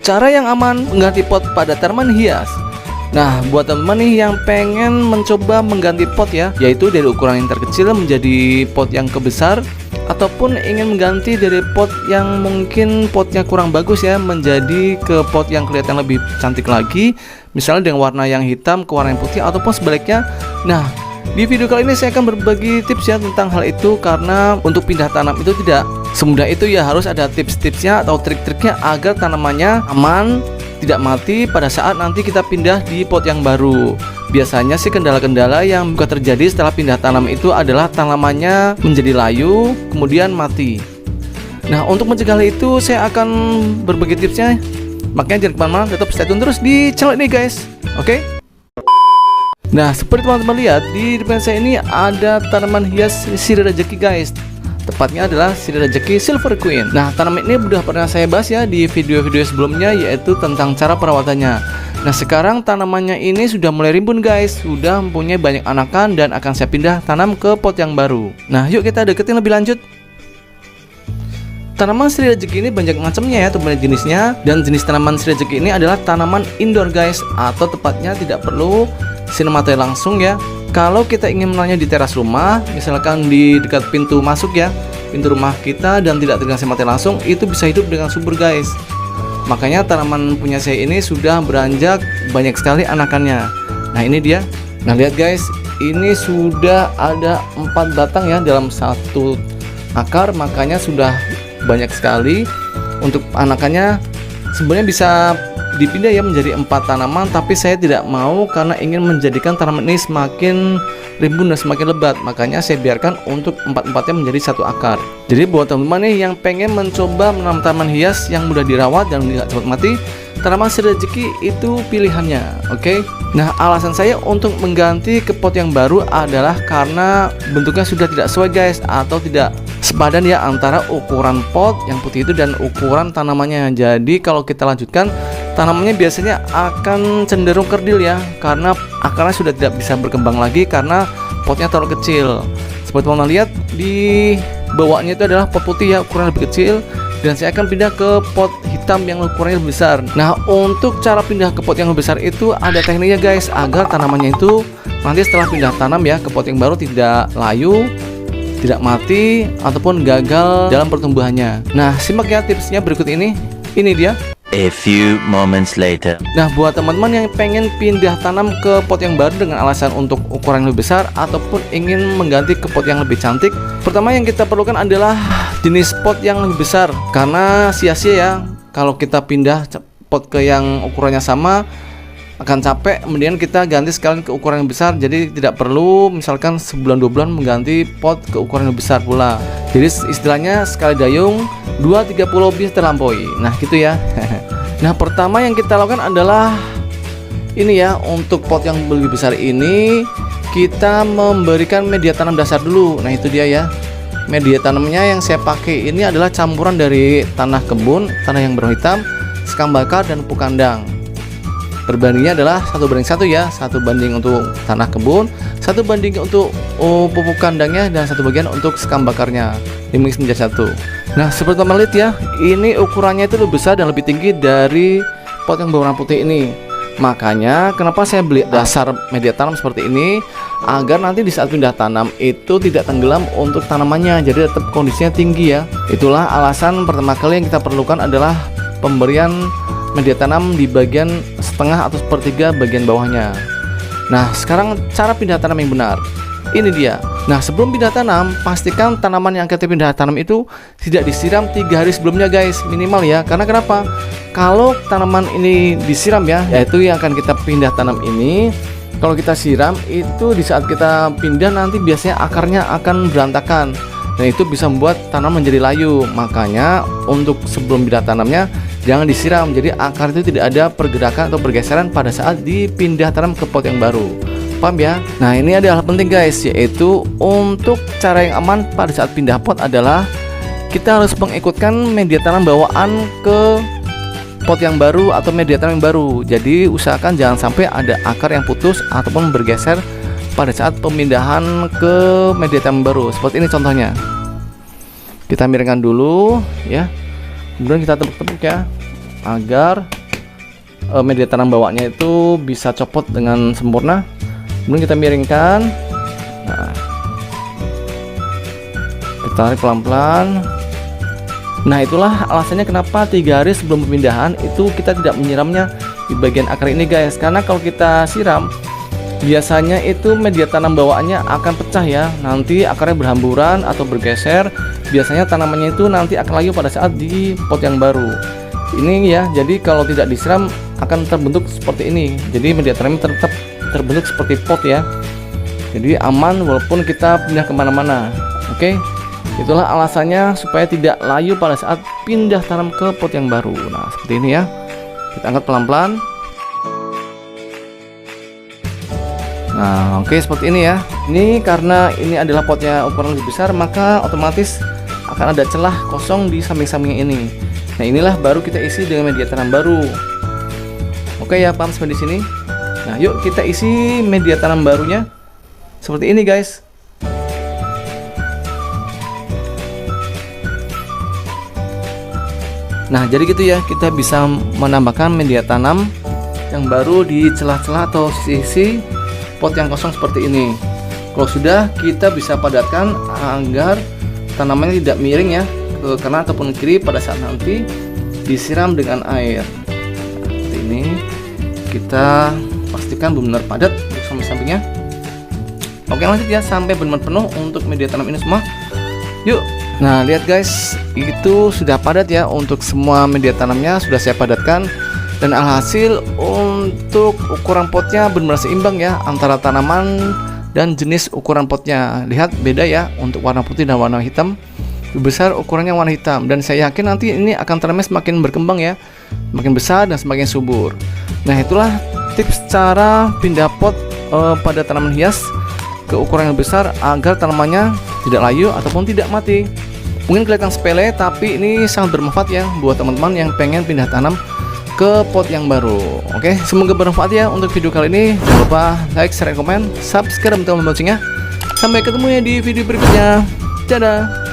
Cara yang aman mengganti pot pada tanaman hias. Nah, buat teman-teman nih yang pengen mencoba mengganti pot ya, yaitu dari ukuran yang terkecil menjadi pot yang kebesar, ataupun ingin mengganti dari pot yang mungkin potnya kurang bagus ya, menjadi ke pot yang kelihatan lebih cantik lagi, misalnya dengan warna yang hitam ke warna yang putih ataupun sebaliknya. Nah, di video kali ini saya akan berbagi tips ya tentang hal itu, karena untuk pindah tanam itu tidak semudah itu ya, harus ada tips-tipsnya atau trik-triknya agar tanamannya aman, tidak mati pada saat nanti kita pindah di pot yang baru. Biasanya sih kendala-kendala yang bisa terjadi setelah pindah tanam itu adalah tanamannya menjadi layu kemudian mati. Nah, untuk mencegah hal itu saya akan berbagi tipsnya, makanya jangan kemana-mana, tetap stay tune terus di channel ini guys. Oke? Nah, seperti teman-teman lihat di depan saya ini ada tanaman hias sirih rejeki guys. Tepatnya adalah sirih rejeki Silver Queen. Nah, tanaman ini sudah pernah saya bahas ya di video-video sebelumnya, yaitu tentang cara perawatannya. Nah, sekarang tanamannya ini sudah mulai rimbun guys, sudah mempunyai banyak anakan dan akan saya pindah tanam ke pot yang baru. Nah, yuk kita deketin lebih lanjut. Tanaman sirih rejeki ini banyak macamnya ya, atau banyak jenisnya. Dan jenis tanaman sirih rejeki ini adalah tanaman indoor guys, atau tepatnya tidak perlu sinar matahari langsung ya. Kalau kita ingin menanamnya di teras rumah, misalkan di dekat pintu masuk ya, pintu rumah kita, dan tidak terkena sinar matahari langsung, itu bisa hidup dengan subur guys. Makanya tanaman punya saya ini sudah beranjak banyak sekali anakannya. Nah, ini dia. Nah, lihat guys, ini sudah ada 4 batang ya dalam satu akar, makanya sudah banyak sekali. Untuk anakannya sebenarnya bisa dipindah ya menjadi 4 tanaman, tapi saya tidak mau karena ingin menjadikan tanaman ini semakin rimbun dan semakin lebat, makanya saya biarkan untuk 4-4-nya menjadi satu akar. Jadi buat teman-teman nih yang pengen mencoba menanam tanaman hias yang mudah dirawat dan tidak cepat mati, tanaman sirih rejeki itu pilihannya. Oke? Nah, alasan saya untuk mengganti ke pot yang baru adalah karena bentuknya sudah tidak sesuai guys, atau tidak sepadan ya antara ukuran pot yang putih itu dan ukuran tanamannya. Jadi kalau kita lanjutkan, tanamannya biasanya akan cenderung kerdil ya, karena akarnya sudah tidak bisa berkembang lagi karena potnya terlalu kecil. Seperti teman-teman lihat di bawahnya itu adalah pot putih ya, ukuran lebih kecil, dan saya akan pindah ke pot hitam yang ukurannya lebih besar. Nah, untuk cara pindah ke pot yang lebih besar itu ada tekniknya guys, agar tanamannya itu nanti setelah pindah tanam ya ke pot yang baru tidak layu, tidak mati, ataupun gagal dalam pertumbuhannya. Nah, simak ya tipsnya berikut ini. Ini dia. A few moments later. Nah, buat teman-teman yang pengen pindah tanam ke pot yang baru dengan alasan untuk ukuran yang lebih besar ataupun ingin mengganti ke pot yang lebih cantik, pertama yang kita perlukan adalah jenis pot yang lebih besar, karena sia-sia ya kalau kita pindah pot ke yang ukurannya sama, akan capek. Kemudian kita ganti sekalian ke ukuran yang besar, jadi tidak perlu misalkan sebulan 2 bulan mengganti pot ke ukuran yang besar pula. Jadi istilahnya sekali dayung 2-3 pulau bisa terlampaui. Nah, gitu ya. Nah, pertama yang kita lakukan adalah ini ya, untuk pot yang lebih besar ini kita memberikan media tanam dasar dulu. Nah, itu dia ya. Media tanamnya yang saya pakai ini adalah campuran dari tanah kebun, tanah yang berwarna hitam, sekam bakar, dan pupuk kandang. Perbandingannya adalah 1:1 ya, 1 banding untuk tanah kebun, 1 banding untuk pupuk kandangnya, dan 1 bagian untuk sekam bakarnya, dimix menjadi 1. Nah, seperti teman lihat ya, ini ukurannya itu lebih besar dan lebih tinggi dari pot yang berwarna putih ini. Makanya kenapa saya beli dasar media tanam seperti ini, agar nanti di saat pindah tanam itu tidak tenggelam untuk tanamannya, jadi tetap kondisinya tinggi ya. Itulah alasan pertama kali yang kita perlukan adalah pemberian media tanam di bagian setengah atau sepertiga bagian bawahnya. Nah, sekarang cara pindah tanam yang benar. Ini dia. Nah, sebelum pindah tanam, pastikan tanaman yang kita pindah tanam itu tidak disiram 3 hari sebelumnya guys, minimal ya. Karena kenapa? Kalau tanaman ini disiram ya, yaitu yang akan kita pindah tanam ini, kalau kita siram itu di saat kita pindah nanti biasanya akarnya akan berantakan, dan itu bisa membuat tanam menjadi layu. Makanya untuk sebelum pindah tanamnya jangan disiram, jadi akar itu tidak ada pergerakan atau pergeseran pada saat dipindah tanam ke pot yang baru. Paham ya? Nah, ini ada hal penting guys, yaitu untuk cara yang aman pada saat pindah pot adalah kita harus mengikutkan media tanam bawaan ke pot yang baru atau media tanam yang baru. Jadi usahakan jangan sampai ada akar yang putus ataupun bergeser pada saat pemindahan ke media tanam baru. Seperti ini contohnya. Kita miringkan dulu ya, kemudian kita tepuk-tepuk ya. agar media tanam bawahnya itu bisa copot dengan sempurna. Kemudian kita miringkan. Nah, kita tarik pelan-pelan. Nah, itulah alasannya kenapa 3 hari sebelum pemindahan itu kita tidak menyiramnya di bagian akar ini guys, karena kalau kita siram biasanya itu media tanam bawaannya akan pecah ya, nanti akarnya berhamburan atau bergeser. Biasanya tanamannya itu nanti akan layu pada saat di pot yang baru ini ya. Jadi kalau tidak disiram akan terbentuk seperti ini, jadi media tanamnya tetap terbentuk seperti pot ya, jadi aman walaupun kita pindah kemana-mana. Oke, itulah alasannya supaya tidak layu pada saat pindah tanam ke pot yang baru. Nah, seperti ini ya, kita angkat pelan-pelan. Nah, oke, seperti ini ya. Ini karena ini adalah potnya ukuran lebih besar, maka otomatis akan ada celah kosong di samping-samping ini. Nah, inilah baru kita isi dengan media tanam baru. Oke ya, paham sampai di sini? Nah, yuk kita isi media tanam barunya seperti ini guys. Nah, jadi gitu ya, kita bisa menambahkan media tanam yang baru di celah-celah atau sisi pot yang kosong seperti ini. Kalau sudah, kita bisa padatkan agar tanamannya tidak miring ya ke kanan ataupun kiri pada saat nanti disiram dengan air. Nah, seperti ini. Kita pastikan benar-benar padat untuk samping-sampingnya. Oke, lanjut ya sampai benar-benar penuh untuk media tanam ini semua. Yuk. Nah, lihat guys, itu sudah padat ya untuk semua media tanamnya sudah saya padatkan, dan alhasil untuk ukuran potnya benar-benar seimbang ya antara tanaman dan jenis ukuran potnya. Lihat beda ya untuk warna putih dan warna hitam. Lebih besar ukurannya warna hitam, dan saya yakin nanti ini akan tanamannya semakin berkembang ya, semakin besar dan semakin subur. Nah, itulah tips cara pindah pot pada tanaman hias ke ukuran yang besar agar tanamannya tidak layu ataupun tidak mati. Mungkin kelihatan sepele, tapi ini sangat bermanfaat ya buat teman-teman yang pengen pindah tanam ke pot yang baru. Oke, semoga bermanfaat ya untuk video kali ini. Jangan lupa like, share, komen, subscribe untuk loncengnya. Sampai ketemu ya di video berikutnya. Dadah.